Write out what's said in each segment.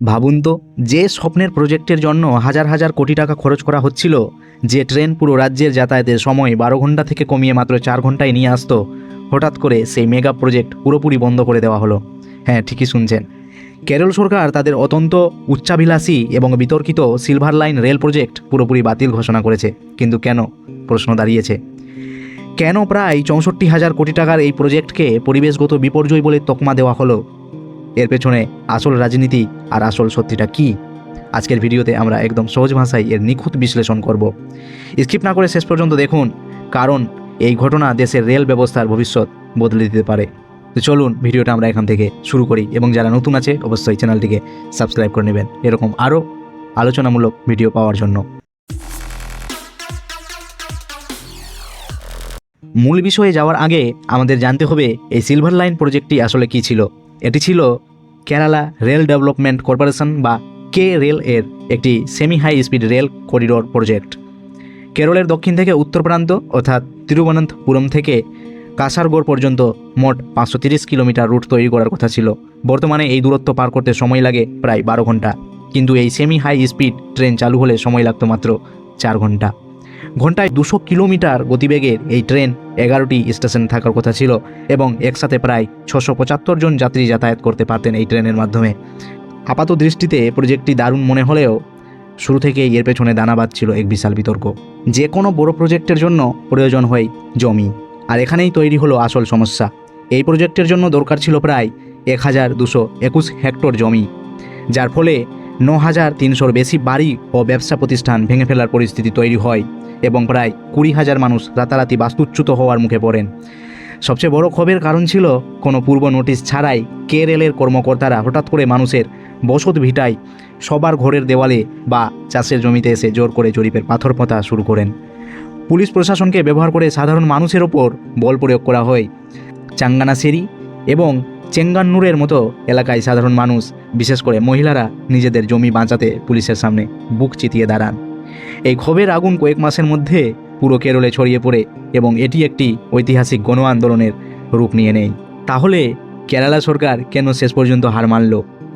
ভাবুন তো, যে স্বপ্নের প্রজেক্টের জন্য হাজার হাজার কোটি টাকা খরচ করা হচ্ছিল, যে ট্রেন পুরো রাজ্যের যাতায়াতের সময় 12 ঘন্টা থেকে কমিয়ে মাত্র 4 ঘন্টায় নিয়ে আসতো, হঠাৎ করে সেই মেগা প্রজেক্ট পুরোপুরি বন্ধ করে দেওয়া হলো। হ্যাঁ, ঠিকই শুনছেন। কেরল সরকার তাদের অত্যন্ত উচ্চাভিলাষী এবং বিতর্কিত সিলভার লাইন রেল প্রজেক্ট পুরোপুরি বাতিল ঘোষণা করেছে। কিন্তু কেন, প্রশ্ন দাঁড়িয়েছে। কেন প্রায় 64,000 কোটি টাকার এই প্রজেক্টকে পরিবেশগত বিপর্যয় বলে তকমা দেওয়া হলো? এর পেছনে আসল রাজনীতি আর আসল সত্যিটা কি? আজকের ভিডিওতে আমরা একদম সহজ ভাষায় এর নিখুঁত বিশ্লেষণ করব। স্কিপ না করে শেষ পর্যন্ত দেখুন, কারণ এই ঘটনা দেশের রেল ব্যবস্থার ভবিষ্যৎ বদলে দিতে পারে। তো চলুন ভিডিওটা আমরা এখান থেকে শুরু করি, এবং যারা নতুন আছে অবশ্যই চ্যানেলটিকে সাবস্ক্রাইব করে নেবেন এরকম আরও আলোচনামূলক ভিডিও পাওয়ার জন্য। মূল বিষয়ে যাওয়ার আগে আমাদের জানতে হবে এই সিলভার লাইন প্রজেক্টটি আসলে কী ছিল। এটি ছিল কেরালা রেল ডেভেলপমেন্ট কর্পোরেশন বা কে রেল এর একটি semi high speed rail corridor project. কেরলের দক্ষিণ থেকে উত্তর প্রান্ত অর্থাৎ তিরুবনন্তপুরম থেকে কাসারগড় পর্যন্ত মোট 530 কিলোমিটার রুট তৈরি করার কথা ছিল। বর্তমানে এই দূরত্ব পার করতে সময় লাগে প্রায় 12 ঘন্টা, কিন্তু এই সেমি হাই স্পিড ট্রেন চালু হলে সময় লাগতো মাত্র 4 ঘন্টা। ঘন্টায় 200 কিলোমিটার গতিবেগের এই ট্রেন 11টি স্টেশন থাকার কথা ছিল, এবং একসাথে প্রায় 675 জন যাত্রী যাতায়াত করতে পারতেন এই ট্রেনের মাধ্যমে। আপাত দৃষ্টিতে প্রজেক্টটি দারুণ মনে হলেও শুরু থেকেই এর পেছনে দানা বাঁধছিল এক বিশাল বিতর্ক। যে কোনো বড় প্রজেক্টের জন্য প্রয়োজন হয় জমি, আর এখানেই তৈরি হলো আসল সমস্যা। এই প্রজেক্টের জন্য দরকার ছিল প্রায় 1221 হেক্টর জমি, যার ফলে 9,300-র বেশি বাড়ি ও ব্যবসা প্রতিষ্ঠান ভেঙে ফেলার পরিস্থিতি তৈরি হয়, এবং প্রায় 20,000 মানুষ রাতারাতি বাস্তুচ্যুত হওয়ার মুখে পড়েন। সবচেয়ে বড় ক্ষোভের কারণ ছিল কোনো পূর্ব নোটিশ ছাড়াই কেরলের কর্মকর্তারা হঠাৎ করে মানুষের বসত ভিটায়, সবার ঘরের দেওয়ালে বা চাষের জমিতে এসে জোর করে জরিপের পাথর পোঁতা শুরু করেন। পুলিশ প্রশাসনকে ব্যবহার করে সাধারণ মানুষের ওপর বল প্রয়োগ করা হয়। চাঙ্গানাসেরি এবং চেঙ্গান্নুরের মতো এলাকায় সাধারণ মানুষ, বিশেষ করে মহিলারা, নিজেদের জমি বাঁচাতে পুলিশের সামনে বুক চিতিয়ে দাঁড়ান। এই ক্ষোভের আগুন কয়েক মাসের মধ্যে পুরো কেরলে ছড়িয়ে পড়ে, এবং এটি একটি ঐতিহাসিক গণ আন্দোলনের রূপ নিয়ে নেয়। তাহলে কেরালা সরকার কেন শেষ পর্যন্ত হার মানল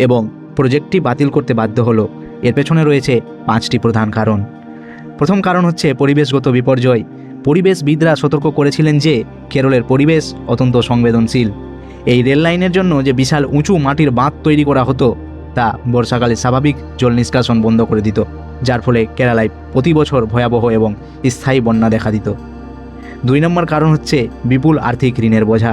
এবং প্রজেক্টটি বাতিল করতে বাধ্য হলো? এর পেছনে রয়েছে 5টি প্রধান কারণ। প্রথম কারণ হচ্ছে পরিবেশগত বিপর্যয়। পরিবেশবিদরা সতর্ক করেছিলেন যে কেরলের পরিবেশ অত্যন্ত সংবেদনশীল। এই রেল লাইনের জন্য যে বিশাল উঁচু মাটির বাঁধ তৈরি করা হতো, তা বর্ষাকালে স্বাভাবিক জল নিষ্কাশন বন্ধ করে দিত, যার ফলে কেরালায় প্রতি বছর ভয়াবহ এবং স্থায়ী বন্যা দেখা দিত। 2 নম্বর কারণ হচ্ছে বিপুল আর্থিক ঋণের বোঝা।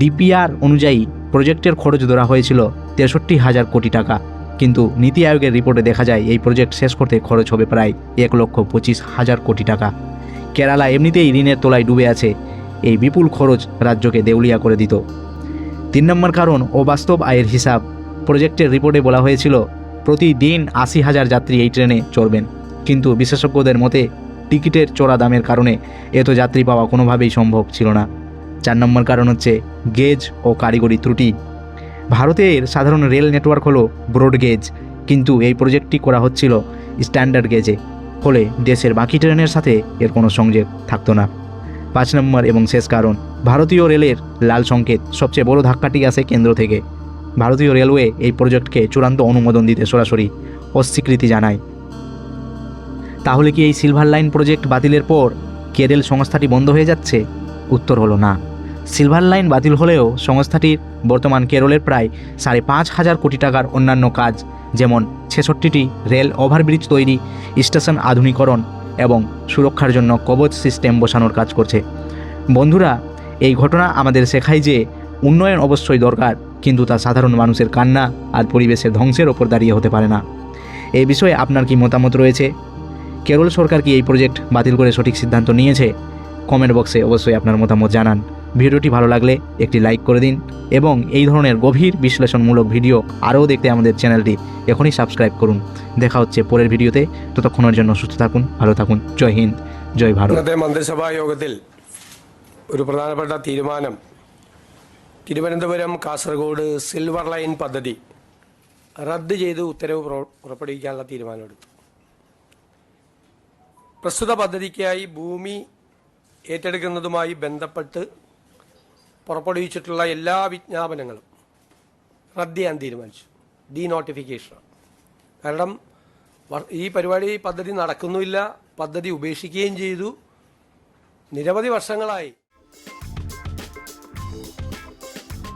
ডিপিআর অনুযায়ী প্রজেক্টের খরচ ধরা হয়েছিল 63,000 কোটি টাকা, কিন্তু নীতি আয়োগের রিপোর্টে দেখা যায় এই প্রজেক্ট শেষ করতে খরচ হবে প্রায় 1,25,000 কোটি টাকা। কেরালা এমনিতেই ঋণের তলায় ডুবে আছে, এই বিপুল খরচ রাজ্যকে দেউলিয়া করে দিত। 3 নম্বর কারণ অবাস্তব আয়ের হিসাব। প্রজেক্টের রিপোর্টে বলা হয়েছিল প্রতিদিন 80,000 যাত্রী এই ট্রেনে চড়বেন, কিন্তু বিশেষজ্ঞদের মতে টিকিটের চড়া দামের কারণে এত যাত্রী পাওয়া কোনোভাবেই সম্ভব ছিল না। 4 নম্বর কারণ হচ্ছে গেজ ও কারিগরি ত্রুটি। ভারতের সাধারণ রেল নেটওয়ার্ক হলো ব্রড গেজ, কিন্তু এই প্রজেক্টটি করা হচ্ছিল স্ট্যান্ডার্ড গেজে, ফলে দেশের বাকি ট্রেনের সাথে এর কোনো সংযোগ থাকতো না। 5 নম্বর এবং শেষ কারণ, ভারতীয় রেলের লাল সংকেত। সবচেয়ে বড় ধাক্কাটি আসে কেন্দ্র থেকে। ভারতীয় রেলওয়ে এই প্রজেক্টকে চূড়ান্ত অনুমোদন দিতে সরাসরি অস্বীকৃতি জানায়। তাহলে কি এই সিলভার লাইন প্রজেক্ট বাতিলের পর কেরল সংস্থাটি বন্ধ হয়ে যাচ্ছে? উত্তর হলো না। সিলভার লাইন বাতিল হলেও সংস্থাটির বর্তমান কেরলের প্রায় 5,500 কোটি টাকার অন্যান্য কাজ, যেমন 66টি রেল ওভারব্রিজ তৈরি, স্টেশন আধুনিকরণ এবং সুরক্ষার জন্য কবচ সিস্টেম বসানোর কাজ করছে। বন্ধুরা, এই ঘটনা আমাদের শেখায় যে উন্নয়ন অবশ্যই দরকার, কিন্তু তা সাধারণ মানুষের কান্না আর পরিবেশের ধ্বংসের ওপর দাঁড়িয়ে হতে পারে না। এই বিষয়ে আপনার কি মতামত রয়েছে? কেরল সরকার কি এই প্রজেক্ট বাতিল করে সঠিক সিদ্ধান্ত নিয়েছে? কমেন্ট বক্সে অবশ্যই আপনার মতামত জানান। ভিডিওটি ভালো লাগলে একটি লাইক করে দিন, এবং এই ধরনের গভীর বিশ্লেষণমূলক ভিডিও আরও দেখতে আমাদের চ্যানেলটি এখনই সাবস্ক্রাইব করুন। দেখা হচ্ছে পরের ভিডিওতে। ততক্ষণের জন্য সুস্থ থাকুন, ভালো থাকুন। জয় হিন্দ, জয় ভারত। ഇന്നത്തെ മന്ത്രിസഭാ യോഗത്തിൽ ഒരു പ്രധാനപ്പെട്ട തീരുമാനം തിരുവനന്തപുരം കാസർഗോഡ് സിൽവർ ലൈൻ പദ്ധതി റദ്ദ് ചെയ്ത് ഉത്തരവ് പുറപ്പെടുവിക്കാനുള്ള തീരുമാനമെടുത്തു. പ്രസ്തുത പദ്ധതിക്കായി ഭൂമി ഏറ്റെടുക്കുന്നതുമായി ബന്ധപ്പെട്ട് പുറപ്പെടുവിച്ചിട്ടുള്ള എല്ലാ വിജ്ഞാപനങ്ങളും റദ്ദ് ചെയ്യാൻ തീരുമാനിച്ചു. ഡീനോട്ടിഫിക്കേഷനാണ്. കാരണം ഈ പദ്ധതി നടക്കുന്നുമില്ല, പദ്ധതി ഉപേക്ഷിക്കുകയും ചെയ്തു. നിരവധി വർഷങ്ങളായി